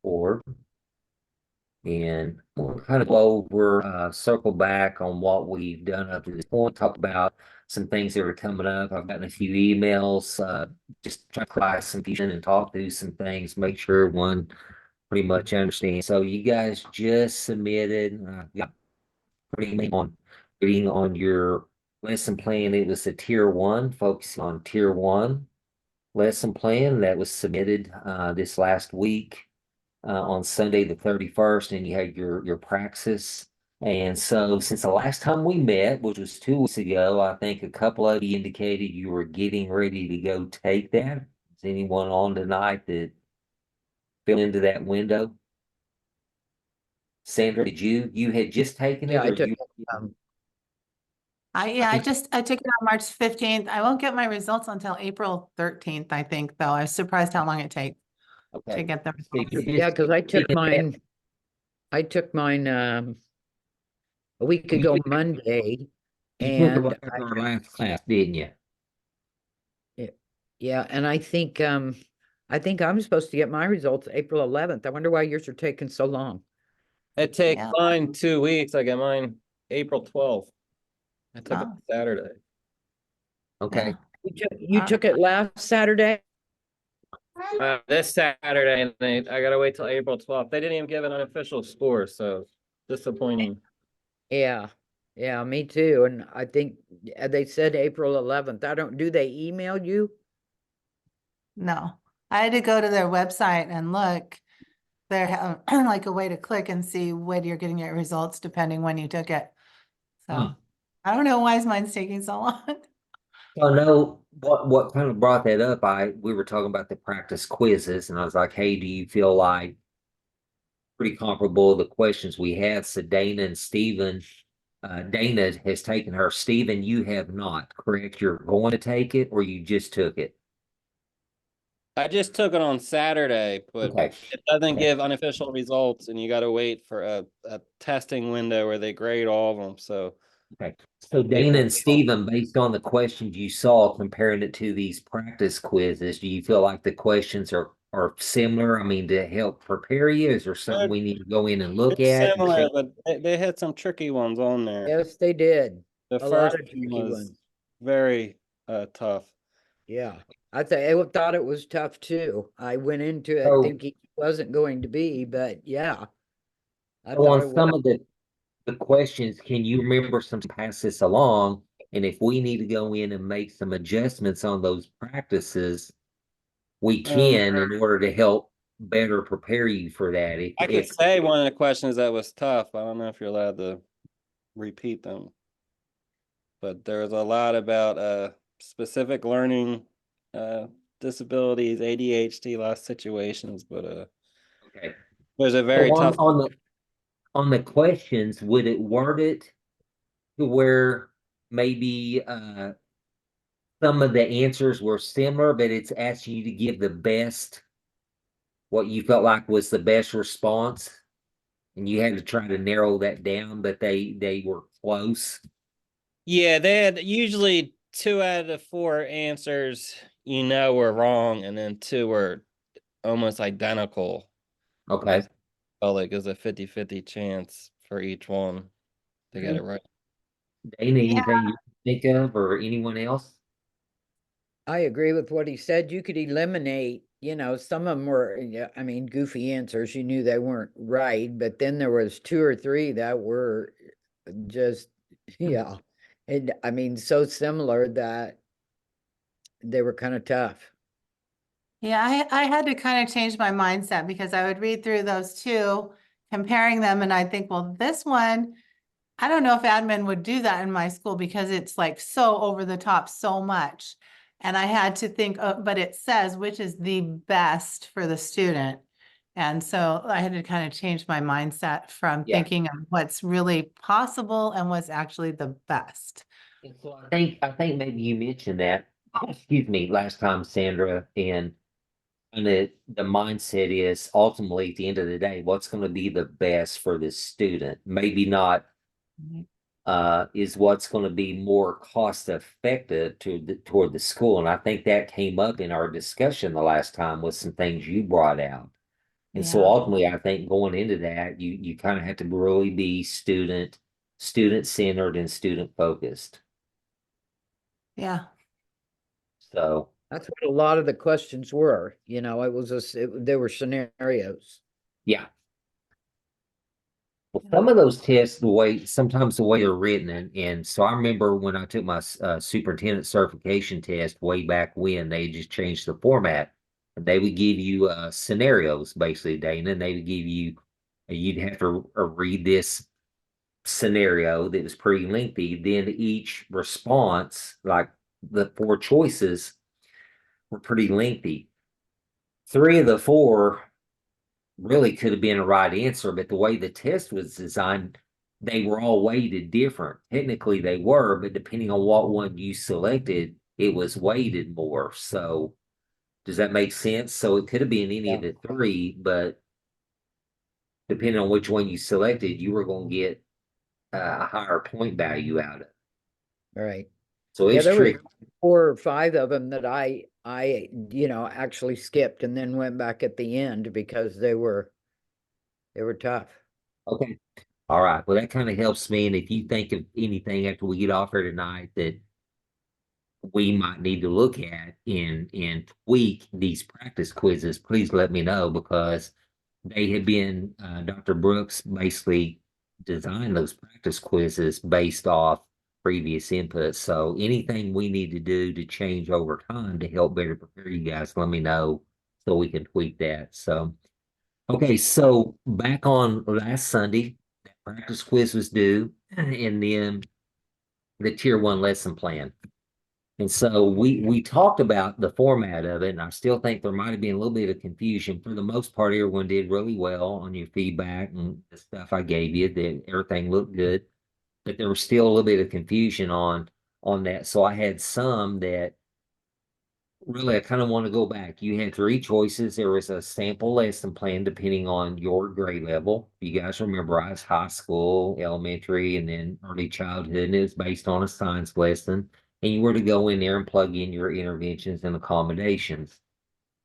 board. And we'll kind of go over, circle back on what we've done up to this point, talk about some things that are coming up. I've gotten a few emails, just try to clarify some confusion and talk through some things, make sure everyone pretty much understands. So you guys just submitted, got pretty much on reading on your lesson plan. It was a tier one, focusing on tier one lesson plan that was submitted, this last week, on Sunday the 31st, and you had your praxis. And so since the last time we met, which was 2 weeks ago, I think a couple of you indicated you were getting ready to go take that. Is anyone on tonight that fell into that window? Sandra, you had just taken Yeah, it, I or took you? um I took it on March 15th. I won't get my results until April 13th, I think, though. I was surprised how long it takes to Okay. get the So results. yeah, because I took mine a week you ago Monday, you took it and right after our last class, didn't you? yeah, and I think I'm supposed to get my results April 11th. I wonder why yours are taking so long. It takes Yeah. mine 2 weeks. I get mine April 12th. I took it Oh, Saturday. Okay. yeah. You took it last Saturday? This Saturday, and I gotta wait till April 12th. They didn't even give an unofficial score, so disappointing. Yeah. Yeah, me too. And I think they said April 11th. I don't, do they email you? No, I had to go to their website and look. They have like a way to click and see when you're getting your results depending when you took it. Huh. So I don't know why mine's taking so long. So I know what kind of brought that up. We were talking about the practice quizzes, and I was like, hey, do you feel like pretty comparable to the questions we had? So Dana and Steven, Dana has taken her. Steven, you have not, correct? You're going to take it, or you just took it? I just took it on Saturday, but Okay. it doesn't Okay. give unofficial results, and you gotta wait for a testing window where they grade all of them. So Okay. So Dana April and 12th. Steven, based on the questions you saw, comparing it to these practice quizzes, do you feel like the questions are similar? I mean, to help prepare you, is there something They're, we need to go in and they're look at? similar, but they had some tricky ones on there. Yes, they did. The A lot first of one tricky was ones. very tough. Yeah. I thought it was tough too. I went into it So, thinking it wasn't going to be, but yeah, I so thought on it was. some of the questions, can you remember some pass this along? And if we need to go in and make some adjustments on those practices, we Um, can in order to help better prepare you for that. I could If say one of the questions that was tough. I don't know if you're allowed to repeat them, but there's a lot about specific learning uh disabilities, ADHD, lost situations, but okay. there's a So very tough. on the questions, would it word it to where maybe some of the answers were similar, but it's asking you to give the best, what you felt like was the best response, and you had to try to narrow that down, but they were close. Yeah, they had usually 2 out of the 4 answers, were wrong, and then 2 were almost identical. Okay. Felt like there's a 50-50 chance for each one to get it right. Dana, Yeah. anything you think of, or anyone else? I agree with what he said. You could eliminate, some of them were, yeah, I mean, goofy answers. You knew they weren't right, but then there was 2 or 3 that were just, yeah. And I mean, so similar that they were kind of tough. Yeah, I had to kind of change my mindset because I would read through those two, comparing them, and I think, well, this one, I don't know if admin would do that in my school because it's like so over the top so much. And I had to think, but it says which is the best for the student. And so I had to kind of change my mindset from Yeah. thinking of what's really possible and what's actually the best. And so I think maybe you mentioned that, excuse me, last time, Sandra, and the mindset is ultimately at the end of the day, what's going to be the best for the student? Maybe not is what's going to be more cost effective toward the school. And I think that came up in our discussion the last time with some things you brought out. And so Yeah, ultimately, I think going into that, you kind of have to really be student centered and student focused. yeah, So That's what a lot of the questions were, it was they were scenarios. yeah. Well, yeah. some of those tests, sometimes the way they're written, and so I remember when I took my superintendent certification test way back when, they just changed the format. They would give you scenarios, basically, Dana, and they would give you, you'd have to read this scenario that was pretty lengthy. Then each response, like the four choices, were pretty lengthy. Three of the four really could have been a right answer, but the way the test was designed, they were all weighted different. Technically, they were, but depending on what one you selected, it was weighted more. So, does that make sense? So, it could have been any of Yeah. the three, but depending on which one you selected, you were going to get a higher point value out of it. All right. So, Yeah, it's there was tricky. 4 or 5 of them that I actually skipped and then went back at the end because they were tough. Okay. All right. Well, that kind of helps me. And if you think of anything after we get off here tonight that we might need to look at and tweak these practice quizzes, please let me know because they have been Dr. Brooks basically designed those practice quizzes based off previous input. So anything we need to do to change over time to help better prepare you guys, let me know so we can tweak that. So okay, so back on last Sunday, that practice quiz was due, and then the tier one lesson plan. And so we talked about the format of it, and I still think there might have been a little bit of confusion. For the most part, everyone did really well on your feedback and the stuff I gave you. That everything looked good, but there was still a little bit of confusion on that. So I had some that really I kind of want to go back. You had three choices. There was a sample lesson plan depending on your grade level. You guys remember I was high school, elementary, and then early childhood, and it was based on a science lesson and you were to go in there and plug in your interventions and accommodations.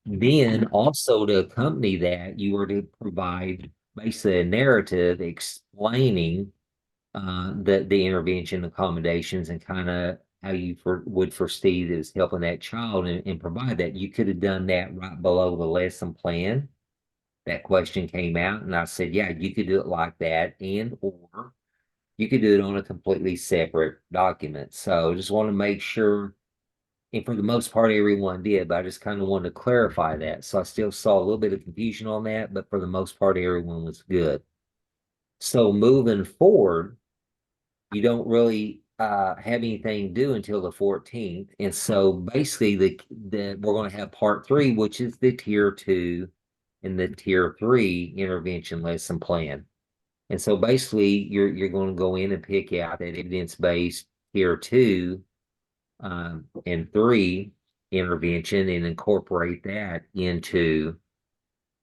Then also to accompany that, you were to provide basically a narrative explaining the intervention accommodations and kind of how you would foresee this helping that child and provide that. You could have done that right below the lesson plan. That question came out, and I said, yeah, you could do it like that, and or you could do it on a completely separate document. So just want to make sure, and for the most part, everyone did, but I just kind of wanted to clarify that. So I still saw a little bit of confusion on that, but for the most part, everyone was good. So moving forward, you don't really have anything due until the 14th. And so basically we're going to have part three, which is the tier two and the tier three intervention lesson plan. And so basically you're going to go in and pick out that evidence-based tier two and three intervention and incorporate that into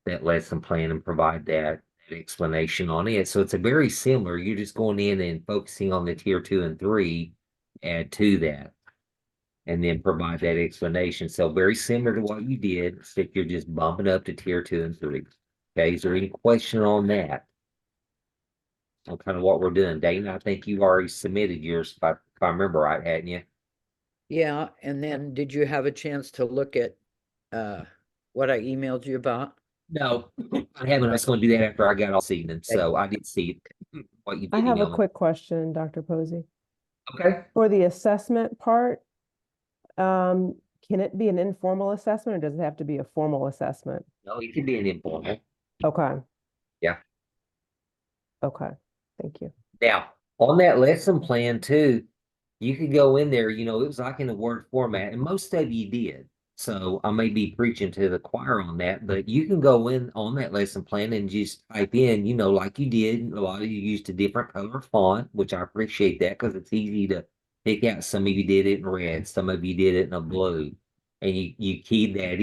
that lesson plan and provide that explanation on it. So it's a very similar, you're just going in and focusing on the tier two and three, add to that, and then provide that explanation. So very similar to what you did, except you're just bumping up to tier two and three. Okay, is there any question on that? On kind of what we're doing. Dana, I think you've already submitted yours if I remember right, hadn't you? Yeah, and then did you have a chance to look at what I emailed you about? No, I haven't. I was going to do that after I got all this evening. Okay. So I did see what you I did have a email me. quick question, Dr. Posey. Okay. For the assessment part, can it be an informal assessment or does it have to be a formal assessment? No, it can be an informal. Okay, Yeah. okay, thank you. Now, on that lesson plan too, you could go in there, it was like in a Word format, and most of you did. So I may be preaching to the choir on that, but you can go in on that lesson plan and just type in, like you did. A lot of you used a different color font, which I appreciate that because it's easy to pick out. Some of you did it in red, some of you did it in a blue, and you keyed that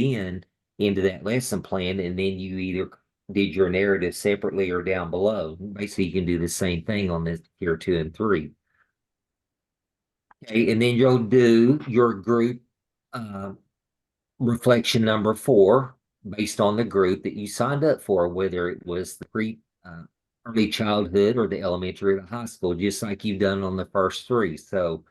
into that lesson plan, and then you either did your narrative separately or down below. Basically, you can do the same thing on this tier two and three. Okay, and then you'll do your group reflection number 4. based on the group that you signed up for, whether it was the early childhood or the elementary or the high school, just like you've done on the first three. So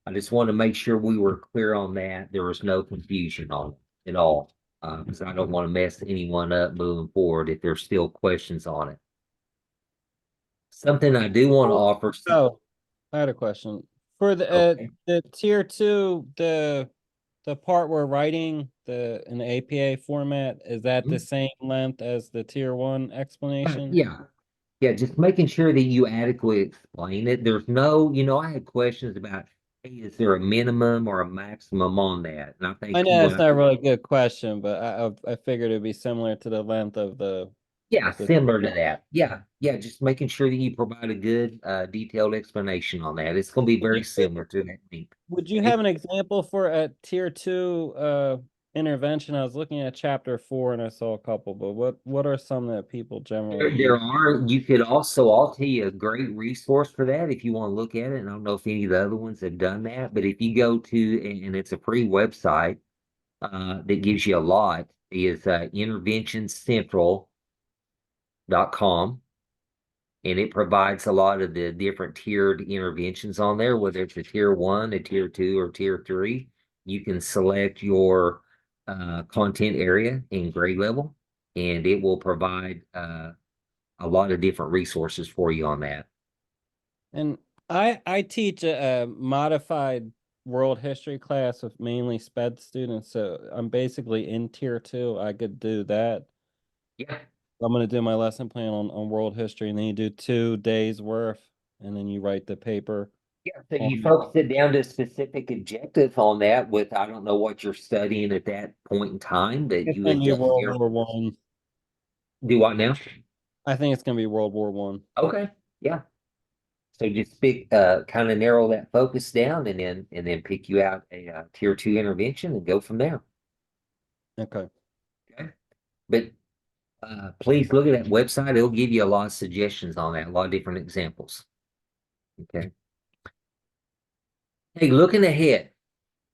I just want to make sure we were clear on that. There was no confusion on it at all. Because I don't want to mess anyone up moving forward if there's still questions on it. Something I do want to offer. Oh, I had a question. For Okay. the tier two, the part we're writing in the APA format, is that the Mhm. same length as the tier one explanation? Yeah. Yeah, just making sure that you adequately explain it. There's no, I had questions about, hey, is there a minimum or a maximum on that? And I I think know it's not really a good question, but I figured it'd be similar to the length of yeah, the similar to that. Yeah, yeah, just making sure that you provide a good, detailed explanation on that. It's going to be very similar to that. Link. Would you Okay? have an example for a tier two intervention? I was looking at chapter 4 and I saw a couple, but what are some that people generally There use? are, you could also, I'll tell you a great resource for that if you want to look at it. And I don't know if any of the other ones have done that, but if you go to, and it's a free website, that gives you a lot, is interventioncentral.com. And it provides a lot of the different tiered interventions on there, whether it's a tier one, a tier two, or tier three. You can select your content area and grade level, and it will provide a lot of different resources for you on that. And I teach a modified world history class with mainly SPED students, so I'm basically in tier two. I could do that. Yeah. I'm gonna do my lesson plan on world history, and then you do 2 days worth, and then you write the paper Yeah, so on you it. focus it down to a specific objective on that with, I don't know what you're studying at that point in time, but It's you gonna be adjust World your, War One. do what now? I think it's gonna be World War One. Okay, yeah. So just pick, kind of narrow that focus down and then pick you out a tier two intervention and go from there. Okay. Okay. But please look at that website. It'll give you a lot of suggestions on that, a lot of different examples. Okay. Hey, looking ahead,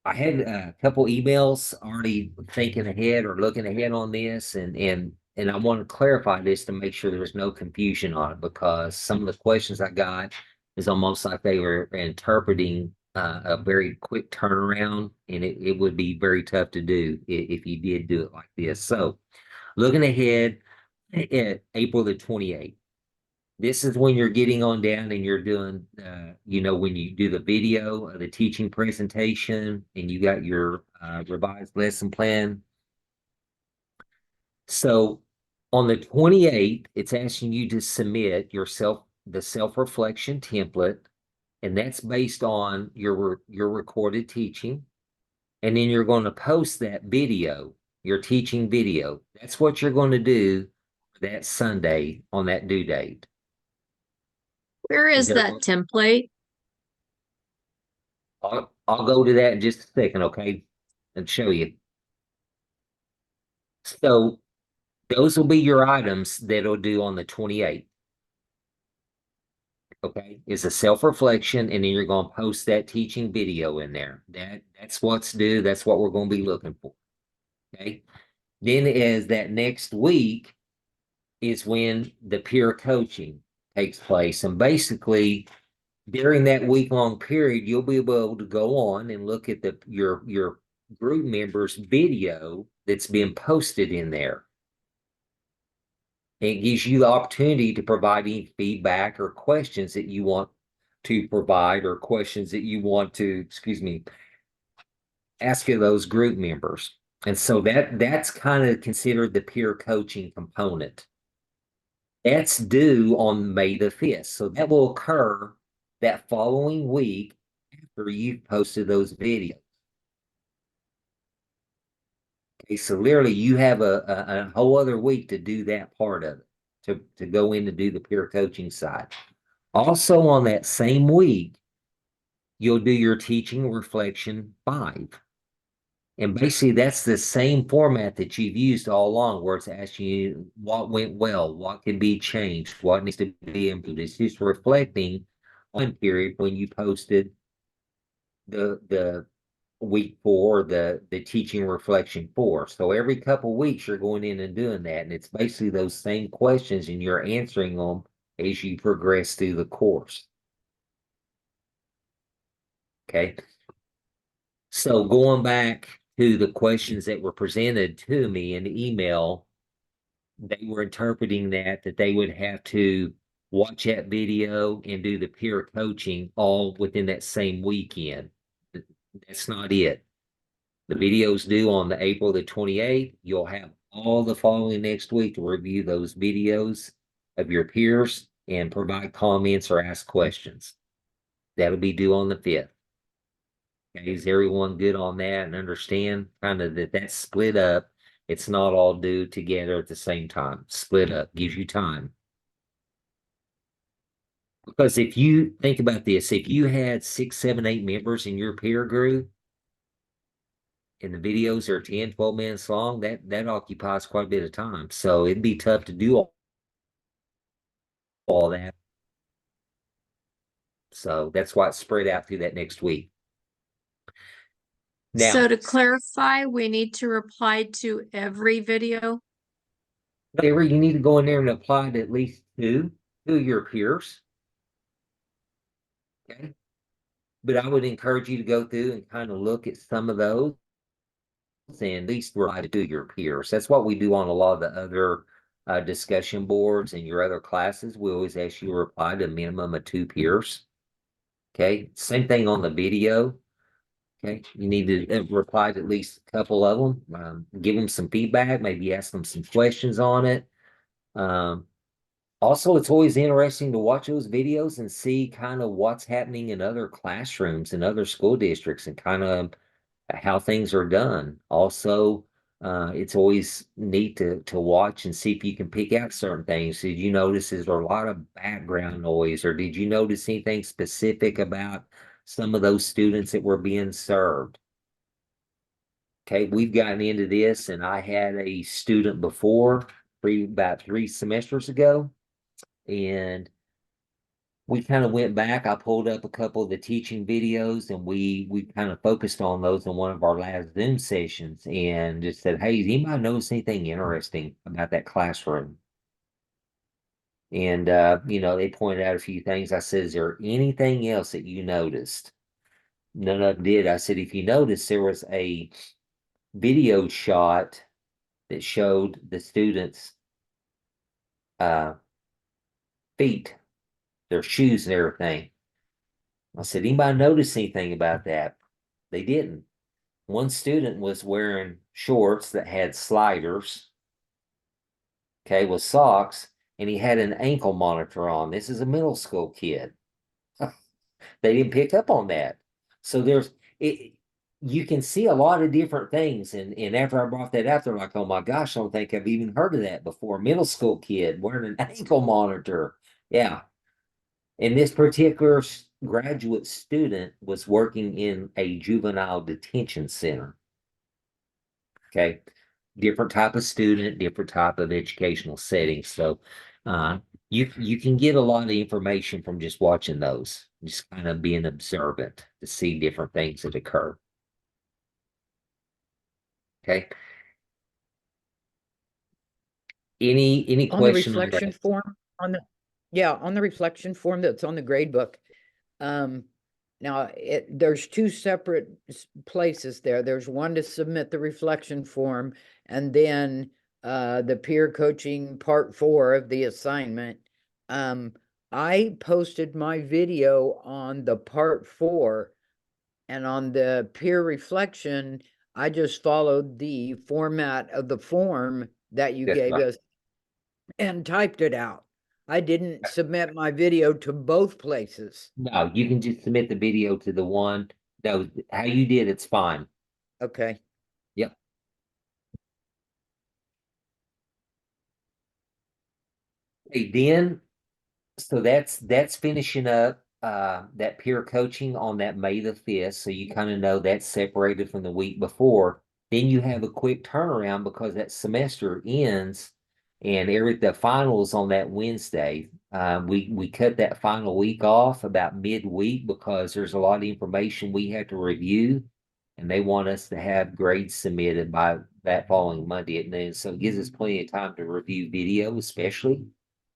I had a couple emails already thinking ahead or looking ahead on this, and I want to clarify this to make sure there's no confusion on it because some of the questions I got is almost like they were interpreting a very quick turnaround, and it would be very tough to do if you did do it like this. So, looking ahead at April the 28th. This is when you're getting on down and you're doing, when you do the video of the teaching presentation and you got your revised lesson plan. So on the 28th, it's asking you to submit the self-reflection template, and that's based on your recorded teaching. And then you're going to post that video, your teaching video. That's what you're going to do that Sunday on that due date. Where Is is there? that template? I'll go to that in just a second, okay? And show you. So those will be your items that'll do on the 28th. Okay, it's a self-reflection, and then you're gonna post that teaching video in there. That's what's due, that's what we're gonna be looking for. Okay. Then as that next week is when the peer coaching takes place. And basically during that week-long period, you'll be able to go on and look at your group members' video that's been posted in there. It gives you the opportunity to provide any feedback or questions that you want to provide or questions that you want to, excuse me, ask of those group members. And so that's kind of considered the peer coaching component. That's due on May the 5th. So that will occur that following week after you've posted those videos. Okay, so literally you have a whole other week to do that part of it, to go in to do the peer coaching side. Also on that same week, you'll do your teaching reflection 5. And basically that's the same format that you've used all along, where it's asking you what went well, what can be changed, what needs to be improved. It's just reflecting on period when you posted the week 4, the teaching reflection 4. So every couple weeks you're going in and doing that, and it's basically those same questions, and you're answering them as you progress through the course. Okay. So going back to the questions that were presented to me in the email, they were interpreting that they would have to watch that video and do the peer coaching all within that same weekend. That's not it. The video's due on the April the 28th. You'll have all the following next week to review those videos of your peers and provide comments or ask questions. That'll be due on the 5th. Okay, is everyone good on that and understand kind of that that's split up? It's not all due together at the same time. Split up gives you time. Because if you think about this, if you had 6, 7, 8 members in your peer group, and the videos are 10, 12 minutes long, that occupies quite a bit of time. So it'd be tough to do all that. So that's why it's spread out through that next week. Now, So to clarify, we need to reply to every video. you need to go in there and apply to at least 2 to your peers. Okay. But I would encourage you to go through and kind of look at some of those and at least reply to your peers. That's what we do on a lot of the other discussion boards and your other classes. We always ask you to reply to a minimum of 2 peers. Okay. Same thing on the video. Okay. You need to reply to at least a couple of them, give them some feedback, maybe ask them some questions on it. Also, it's always interesting to watch those videos and see kind of what's happening in other classrooms and other school districts and kind of how things are done. Also, it's always neat to watch and see if you can pick out certain things. Did you notice is there a lot of background noise, or did you notice anything specific about some of those students that were being served? Okay, we've gotten into this, and I had a student before, about 3 semesters ago, and we kind of went back. I pulled up a couple of the teaching videos, and we kind of focused on those in one of our last Zoom sessions and just said, hey, does anybody notice anything interesting about that classroom? And they pointed out a few things. I said, is there anything else that you noticed? None of them did. I said, if you notice, there was a video shot that showed the students' feet, their shoes and everything. I said, anybody notice anything about that? They didn't. One student was wearing shorts that had sliders, okay, with socks, and he had an ankle monitor on. This is a middle school kid. They didn't pick up on that. So you can see a lot of different things. And after I brought that out, they're like, oh my gosh, I don't think I've even heard of that before. Middle school kid wearing an ankle monitor. Yeah. And this particular graduate student was working in a juvenile detention center. Okay. Different type of student, different type of educational setting. So you can get a lot of information from just watching those, just kind of being observant to see different things that occur. Okay. Any On the question on reflection that? form, on the reflection form that's on the grade book. Now there's 2 separate places there. There's one to submit the reflection form, and then the peer coaching part 4 of the assignment. I posted my video on the part 4, and on the peer reflection, I just followed the format of the form that you That's gave right. us and typed it out. I didn't submit my video to both places. No, you can just submit the video to the one. No, how you did, it's fine. Okay. Yep. Hey, then, so that's finishing up that peer coaching on that May the 5th. So you kind of know that's separated from the week before. Then you have a quick turnaround because that semester ends and the finals on that Wednesday. We cut that final week off about midweek because there's a lot of information we have to review. and they want us to have grades submitted by that following Monday at noon. So it gives us plenty of time to review video, especially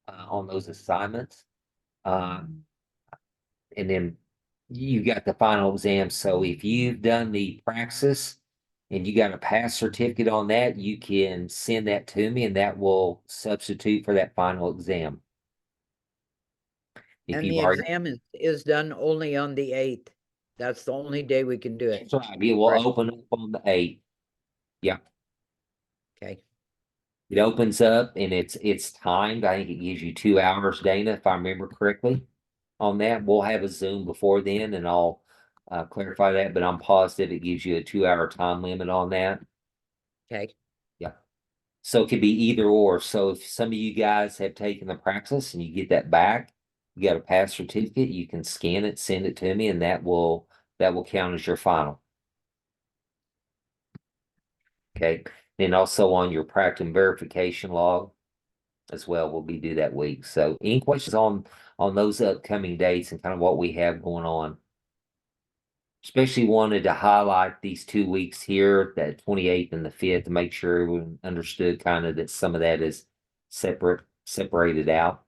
on those assignments. And then you got the final exam. So if you've done the praxis and you got a pass certificate on that, you can send that to me and that will substitute for that final exam. If And you've the already, exam is done only on the 8th. That's the only day we can do it. that's right, it will Right. open up on the 8th. Yeah, Okay, it opens up and it's timed. I think it gives you 2 hours, Dana, if I remember correctly. On that, we'll have a Zoom before then and I'll clarify that, but I'm positive it gives you a 2 hour time limit on that. okay. Yeah. So it could be either or. So if some of you guys have taken the praxis and you get that back, you got a pass certificate, you can scan it, send it to me, and that will count as your final. Okay. Then also on your practicum verification log as well will be due that week. So any questions on those upcoming dates and kind of what we have going on? Especially wanted to highlight these 2 weeks here, that 28th and the 5th, to make sure everyone understood kind of that some of that is separated out.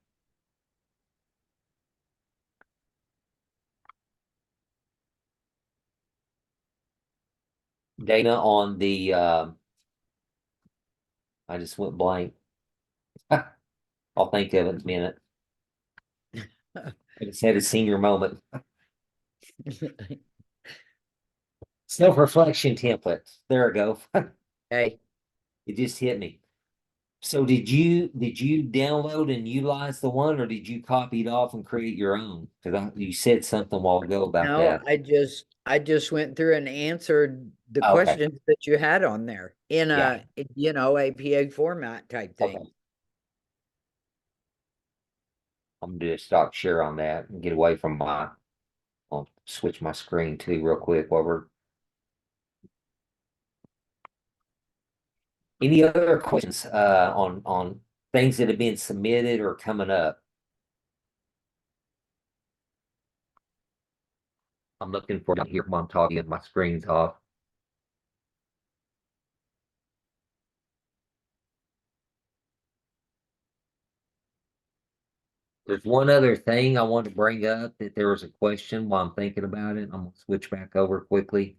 Dana, on the I just went blank. I'll think of it in a minute. I just had a senior moment. Self-reflection template. There we go. Okay, It just hit me. So did you download and utilize the one, or did you copy it off and create your own? Because you said something a while ago about no, that. I just went through and answered the Okay. questions that you had on there in Yeah. a, you know, APA format type Okay. thing. I'm gonna do a stop share on that and get away from my. I'll switch my screen too real quick while we're. Any other questions on things that have been submitted or coming up? I'm looking for here while I'm talking and my screen's off. There's one other thing I want to bring up that there was a question while I'm thinking about it. I'm gonna switch back over quickly.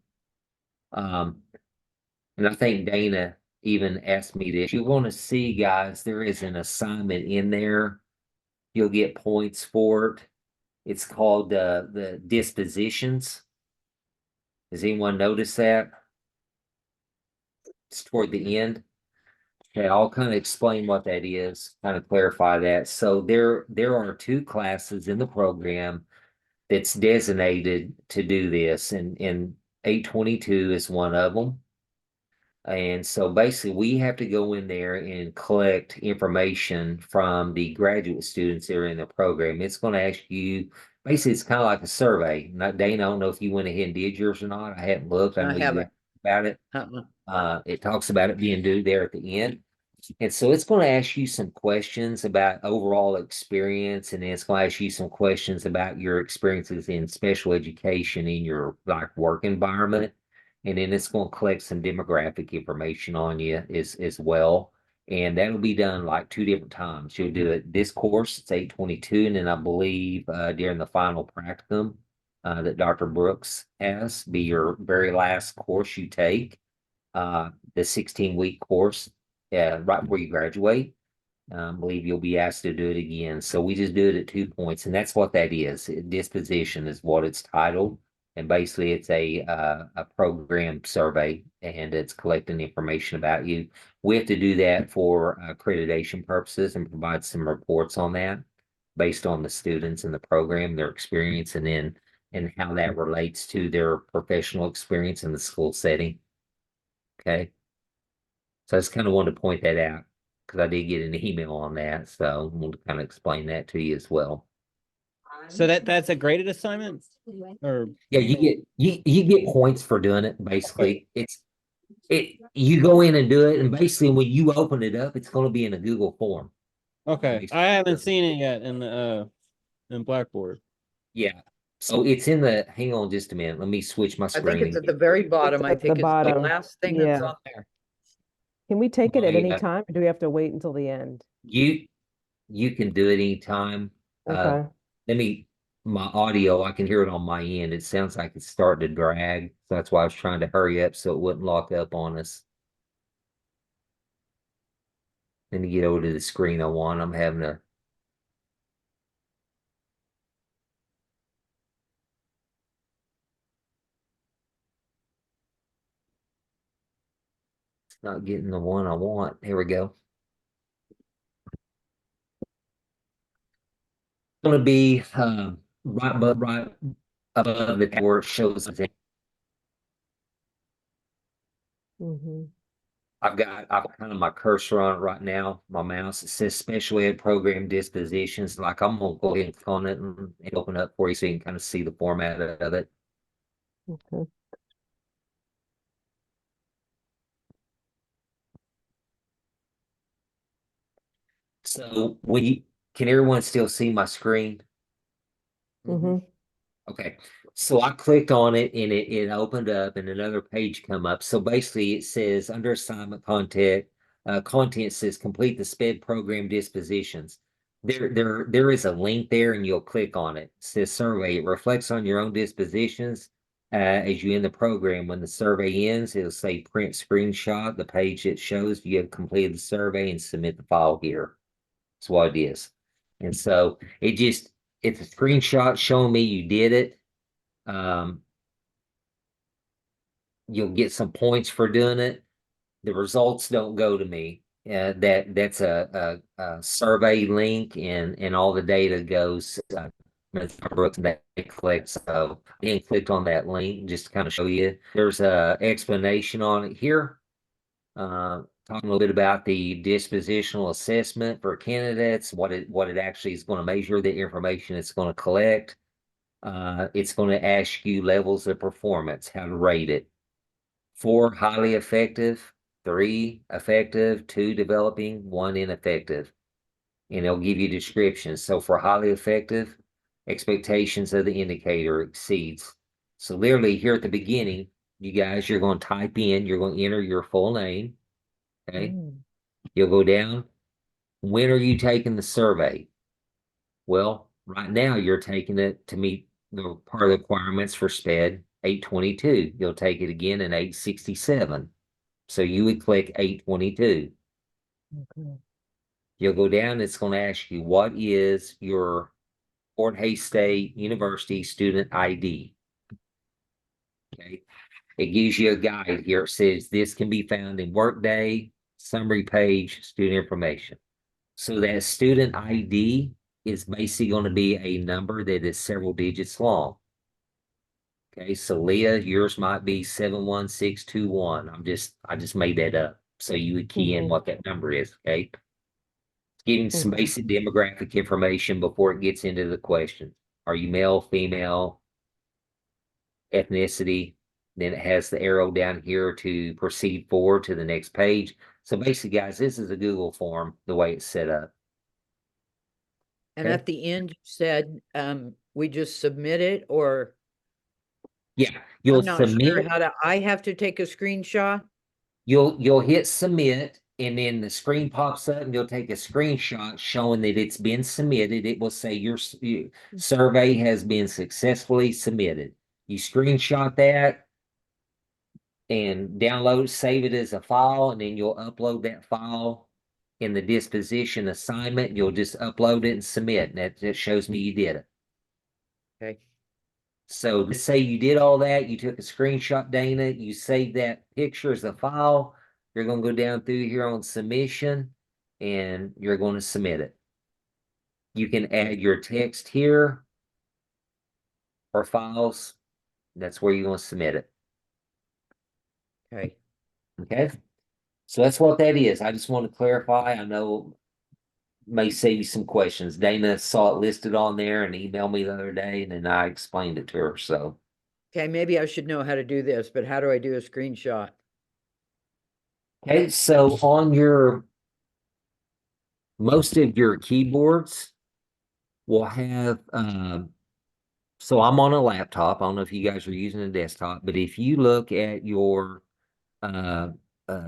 And I think Dana even asked me this. You're going to see, guys, there is an assignment in there. You'll get points for it. It's called the dispositions. Does anyone notice that? It's toward the end. Okay, I'll kind of explain what that is, kind of clarify that. So there are 2 classes in the program that's designated to do this, and 822 is one of them. And so basically, we have to go in there and collect information from the graduate students that are in the program. It's going to ask you, basically, it's kind of like a survey. Not Dana, I don't know if you went ahead and did yours or not. I hadn't looked. I I know you haven't. asked about it. It talks about it being due there at the end. And so it's going to ask you some questions about overall experience, and then it's going to ask you some questions about your experiences in special education in your like work environment. And then it's going to collect some demographic information on you as well. And that'll be done like 2 different times. You'll do it this course, it's 822, and then I believe during the final practicum that Dr. Brooks has be your very last course you take, the 16-week course right before you graduate. I believe you'll be asked to do it again. So we just do it at 2 points, and that's what that is. Disposition is what it's titled, and basically it's a program survey, and it's collecting information about you. We have to do that for accreditation purposes and provide some reports on that based on the students in the program, their experience, and how that relates to their professional experience in the school setting. Okay. So I just kind of wanted to point that out because I did get an email on that. So I want to kind of explain that to you as well. So that's a graded assignment, or Yeah, you get points for doing it. Basically, you go in and do it, and basically when you open it up, it's going to be in a Google form. okay? Basically. I haven't seen it yet in the in Blackboard. Yeah. So it's in the, hang on just a minute. Let me switch my I think screen it's at the again. very bottom. I at the think it's the bottom. last thing that's Yeah. on there. Can we take it at any My, time, or do we have to wait until the end? you can do it anytime. Okay. Let me, my audio, I can hear it on my end. It sounds like it's starting to drag. So that's why I was trying to hurry up so it wouldn't lock up on us. Let me get over to the screen I want. I'm having a, it's not getting the one I want. Here we go. Going to be right above the where it shows the Mm-hmm. I've got kind of my cursor on it right now, my mouse. It says special ed program dispositions. Like I'm gonna go ahead and click on it and open up for you so you can kind of see the format of it. Okay. So can everyone still see my screen? Mm-hmm. Okay, so I clicked on it and it opened up and another page come up. So basically it says under assignment content says complete the SPED program dispositions. There is a link there and you'll click on it. It says survey. It reflects on your own dispositions as you end the program. When the survey ends, it'll say print screenshot, the page that shows you have completed the survey and submit the file here. That's what it is. And so it's a screenshot showing me you did it. Um, you'll get some points for doing it. The results don't go to me. That's a survey link and all the data goes Brooks that click. So I didn't click on that link just to kind of show you. There's a explanation on it here. Talking a little bit about the dispositional assessment for candidates, what it actually is going to measure, the information it's going to collect. It's going to ask you levels of performance, how to rate it. 4, highly effective, 3, effective, 2, developing, 1, ineffective. And it'll give you descriptions. So for highly effective, expectations of the indicator exceeds. So literally here at the beginning, you guys, you're going to type in, you're going to enter your full name. Okay. You'll go down. When are you taking the survey? Well, right now you're taking it to meet the part of the requirements for SPED 822. You'll take it again in 867. So you would click 822. Okay. You'll go down, it's going to ask you what is your Fort Hays State University student ID. Okay. It gives you a guide here. It says this can be found in Workday, summary page, student information. So that student ID is basically going to be a number that is several digits long. Okay, so Leah, yours might be 71621. I just made that up. So you would key in what that number is, okay? Getting some Okay. basic demographic information before it gets into the question. Are you male, female, ethnicity? Then it has the arrow down here to proceed forward to the next page. So basically, guys, this is a Google form, the way it's set up. And Okay. at the end, you said, we just submit it, or Yeah, you'll I'm not sure submit. how to, I have to take a screenshot? You'll hit submit and then the screen pops up and you'll take a screenshot showing that it's been submitted. It will say your survey has been successfully submitted. You screenshot that and download, save it as a file, and then you'll upload that file in the disposition assignment. You'll just upload it and submit. And that shows me you did it. Okay. So let's say you did all that, you took a screenshot, Dana, you saved that picture as a file. You're going to go down through here on submission and you're going to submit it. You can add your text here or files. That's where you're going to submit it. Okay. Okay. So that's what that is. I just want to clarify. I know may save you some questions. Dana saw it listed on there and emailed me the other day, and then I explained it to her. So Okay, maybe I should know how to do this, but how do I do a screenshot? okay, so on your most of your keyboards will have So I'm on a laptop. I don't know if you guys are using a desktop, but if you look at your uh,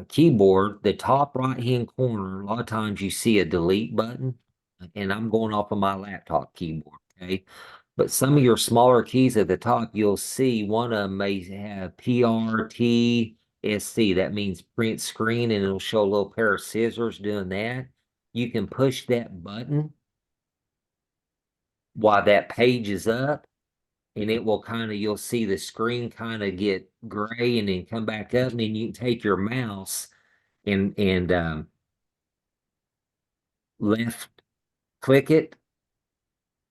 keyboard, the top right-hand corner, a lot of times you see a delete button, and I'm going off of my laptop keyboard, okay? But some of your smaller keys at the top, you'll see one of them may have PRTSC. That means print screen, and it'll show a little pair of scissors doing that. You can push that button while that page is up, and it will you'll see the screen kind of get gray and then come back up, and then you can take your mouse and left click it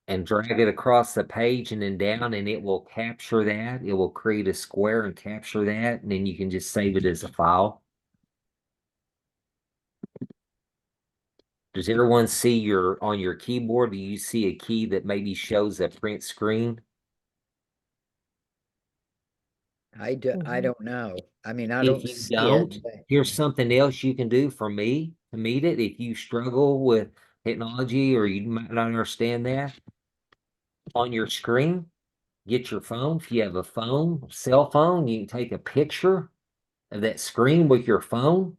and drag it across the page and then down, and it will capture that. It will create a square and capture that, and then you can just save it as a file. Does everyone see on your keyboard? Do you see a key that maybe shows a print screen? I Mhm. don't know. I mean, I If don't you see don't, it. but- here's something else you can do for me to meet it. If you struggle with technology or you might not understand that, on your screen, get your phone. If you have a phone, cell phone, you can take a picture of that screen with your phone.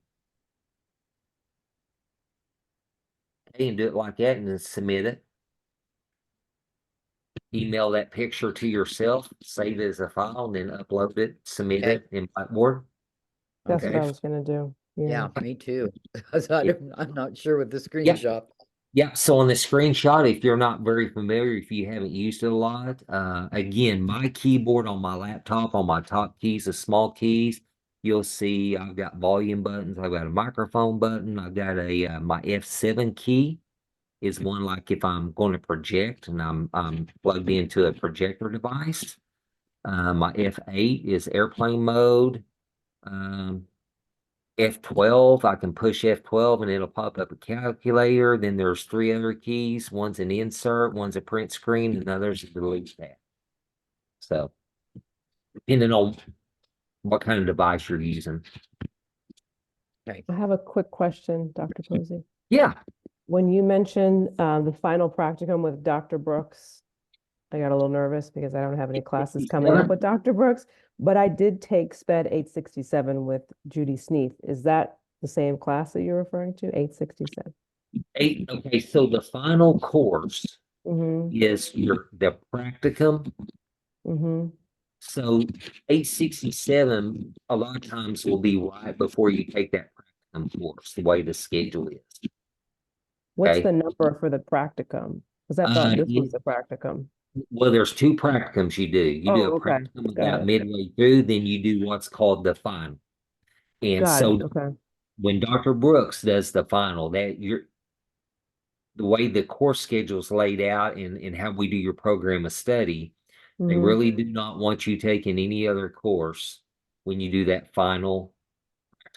You can do it like that and then submit it. Email that picture to yourself, save it as a file, and then upload it, submit Okay. it in Blackboard. That's what Okay. I was gonna do. Yeah, Yeah. me too. 'Cause I'm not sure with the Yeah. screenshot. Yeah, so on the screenshot, if you're not very familiar, if you haven't used it a lot, again, my keyboard on my laptop, on my top keys, the small keys, you'll see I've got volume buttons, I've got a microphone button, I've got my F7 key is one like if I'm going to project and I'm plugged into a projector device. My F8 is airplane mode. Um, F12, I can push F12 and it'll pop up a calculator. Then there's three other keys. One's an insert, one's a print screen, and another's a delete tab. So depending on what kind of device you're using. Okay. I have a quick question, Dr. Posey. Yeah. When you mentioned the final practicum with Dr. Brooks, I got a little nervous because I don't have any classes coming up with Dr. Brooks, but I did take SPED 867 with Judy Sneath. Is that the same class that you're referring to, 867? Okay, so the final course Mm-hmm, is the practicum. mm-hmm. So 867 a lot of times will be right before you take that practicum course, the way the schedule is. What's Okay. the number for the practicum? Because I thought this was It- the practicum. well, there's two practicums you do. You do a Oh, okay. practicum Got about it. midway through, then you do what's called the final. And Got it. so Okay. when Dr. Brooks does the final, the way the course schedule is laid out and how we do your program of study, they Mm-hmm. really do not want you taking any other course when you do that final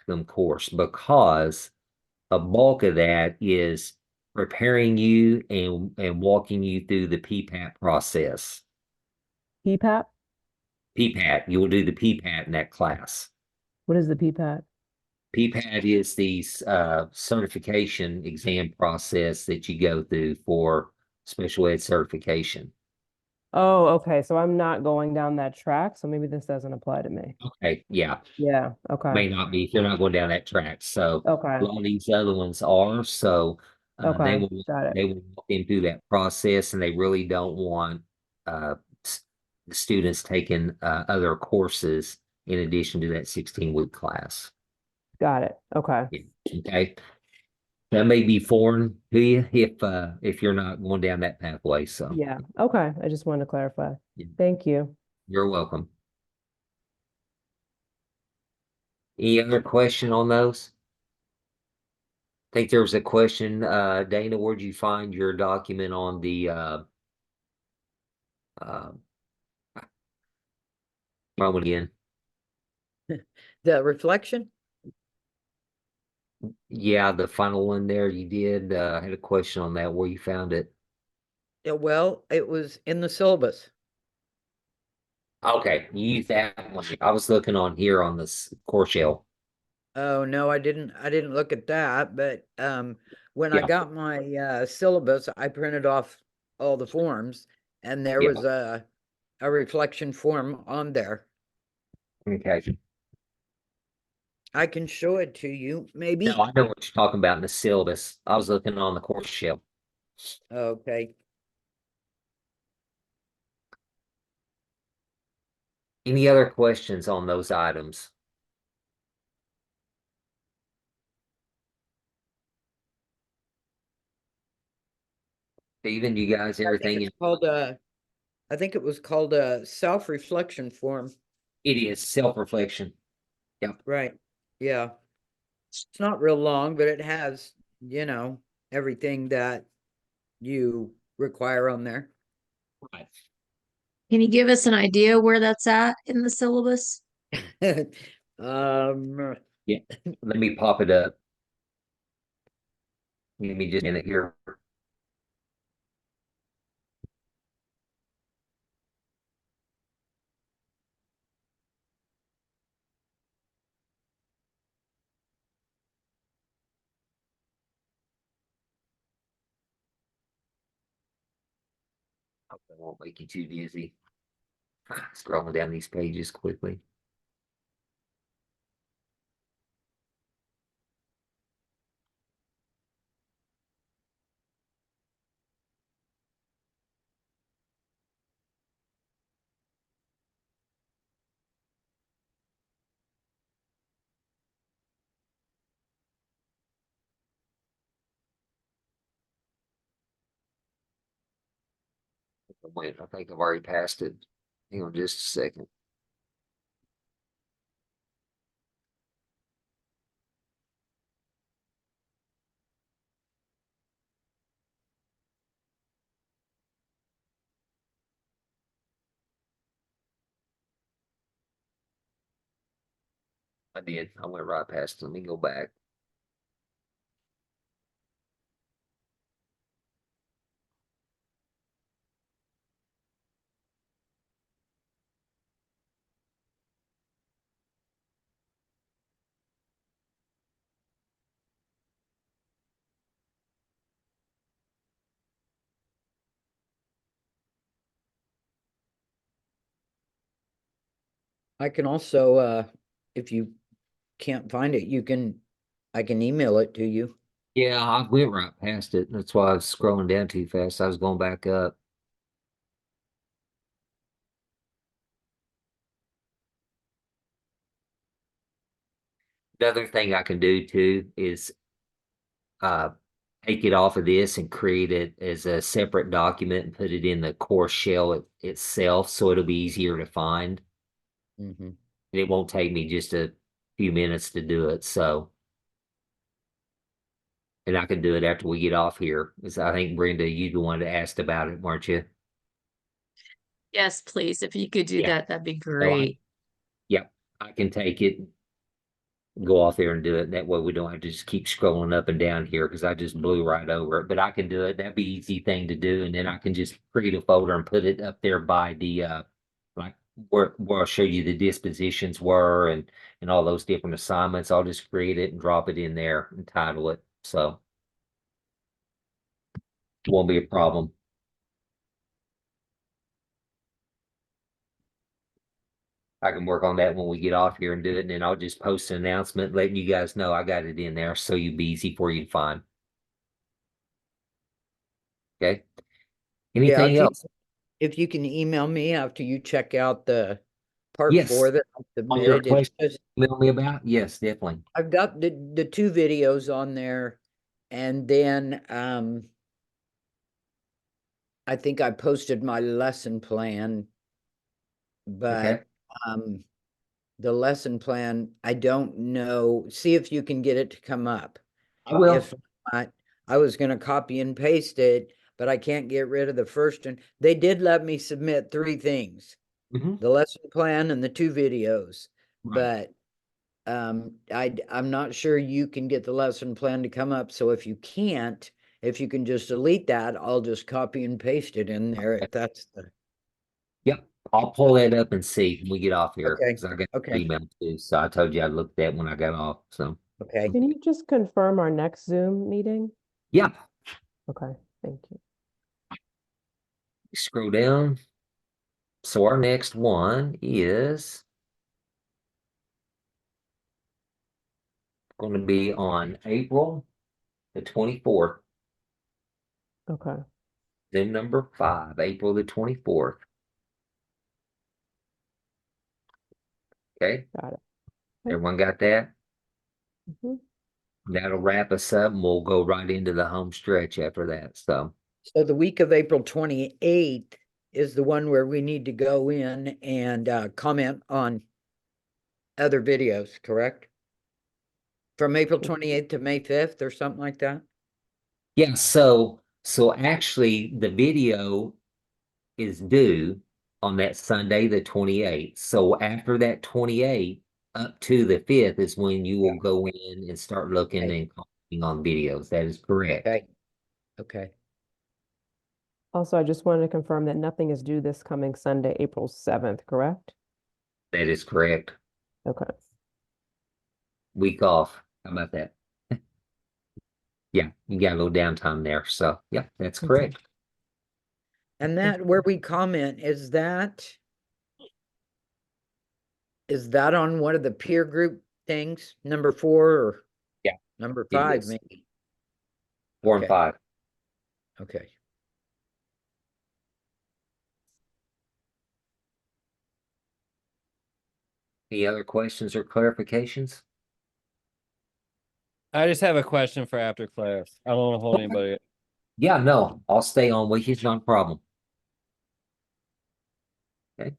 practicum course, because a bulk of that is preparing you and walking you through the PPAP process. PPAP? PPAT, you will do the PPAT in that class. What is the PPAP? PPAT is the certification exam process that you go through for special ed certification. Oh, okay. So I'm not going down that track, so maybe this doesn't apply to me. Okay, yeah, Yeah, okay. may not be if you're not going down that track. So Okay. a lot of these other ones are. So Okay. Got it. they will walk them through that process, and they really don't want uh, the students taking other courses in addition to that 16-week class. Got it. Okay. Okay. That may be foreign to you if you're not going down that pathway. So Yeah. Okay. I just wanted to clarify. Yeah. Thank you. you're welcome. Any other question on those? I think there was a question, Dana, where'd you find your document on the uh moment again? The reflection? Yeah, the final one there you did. I had a question on that, where you found it. Yeah, well, it was in the syllabus. Okay, you used that one. I was looking on here on this core shell. Oh, no, I didn't look at that, but when I Yeah. got my syllabus, I printed off all the forms and there Yeah. was a reflection form on there. Okay. I can show it to you, maybe. No, I know what you're talking about in the syllabus. I was looking on the course shell. Okay. Any other questions on those items? Steven, you guys, I think everything? it's called I think it was called a self-reflection form. It is self-reflection. Yep. Right. Yeah. It's not real long, but it has, everything that you require on there. Right. Can you give us an idea where that's at in the syllabus? Um, Yeah. Let me pop it up. Give me just a minute here. Hope I won't make you too dizzy. Scrolling down these pages quickly. Wait, I think I've already passed it. Hang on just a second. I did. I went right past it. Let me go back. I can also, if you can't find it, I can email it to you. Yeah, I went right past it. That's why I was scrolling down too fast. I was going back up. The other thing I can do too is uh take it off of this and create it as a separate document and put it in the course shell itself so it'll be easier to find. Mm-hmm. And it won't take me just a few minutes to do it. So, and I can do it after we get off here. Because I think Brenda, you the one that asked about it, weren't you? Yes, please. If you could do Yeah. that, that'd be So great. yeah, I can take it, go off there and do it. That way we don't have to just keep scrolling up and down here because I just blew right over it. But I can do it. That'd be an easy thing to do. And then I can just create a folder and put it up there by the like where I'll show you the dispositions were and all those different assignments. I'll just create it and drop it in there and title it. So it won't be a problem. I can work on that when we get off here and do it, and then I'll just post an announcement letting you guys know I got it in there so you'd be easy for you to find. Okay. Yeah, Anything else? if you can email me after you check out the part Yes. 4 that I On your submitted, it's question, just, email me about? Yes, definitely. I've got the 2 videos on there, and then I think I posted my lesson plan, Okay. but the lesson plan, I don't know. See if you can get it to come up. I will. If not, I was gonna copy and paste it, but I can't get rid of the first one. They did let me submit 3 things, Mhm. the lesson plan and the 2 videos, Right. but I'm not sure you can get the lesson plan to come up. So if you can't, if you can just delete that, I'll just copy and paste it in there if that's the, Yep. I'll pull that up and see when we get off here okay, because I got your okay, email too. So I told you I'd look at that when I got off. So okay. Can you just confirm our next Zoom meeting? yeah, Okay, thank you. scroll down. So our next one is going to be on April the 24th, Okay, then number 5, April the 24th. Okay, got it. everyone got that? Mhm. That'll wrap us up and we'll go right into the home stretch after that. So, So the week of April 28th is the one where we need to go in and comment on other videos, correct? From April 28th to May 5th or something like that? yeah, so actually the video is due on that Sunday, the 28th. So after that 28th up to the 5th is when you will go in and start looking Okay. and commenting on videos. That is correct. Okay, okay. Also, I just wanted to confirm that nothing is due this coming Sunday, April 7th, correct? That is correct. Okay. Week off. How about that? Yeah, you got a little downtime there. So yeah, that's Okay. correct. And that where we comment, is that on one of the peer group things, number 4 or Yeah, number it 5 is. maybe? 4 and Okay. 5. Okay. Any other questions or clarifications? I just have a question for after class. I don't want to hold Okay. anybody. Yeah, no, I'll stay on with you. It's not a problem. Okay.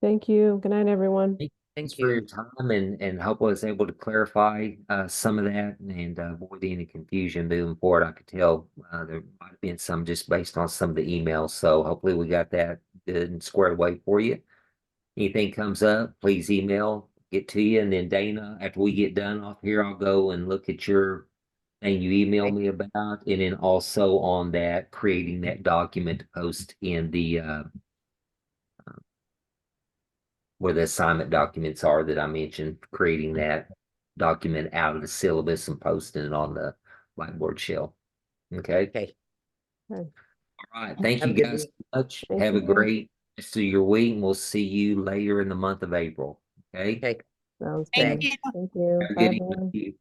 Thank you. Good night, everyone. Thanks Thank for you. your time and hope I was able to clarify some of that and avoid any confusion moving forward. I could tell there might have been some just based on some of the emails. So hopefully we got that good and squared away for you. Anything comes up, please email, get to you. And then Dana, after we get done off here, I'll go and look at your thing you emailed me about. And then also on that, creating that document to post in the where the assignment documents are that I mentioned, creating that document out of the syllabus and posting it on the Blackboard shell. Okay. Okay. Okay. All right. Thank Have you a good guys week. so much. Thank Have a you. great rest of your week. And we'll see you later in the month of April. Okay. Okay. Sounds Thank good. you. Thank you. Have a Bye, good evening everyone. to you.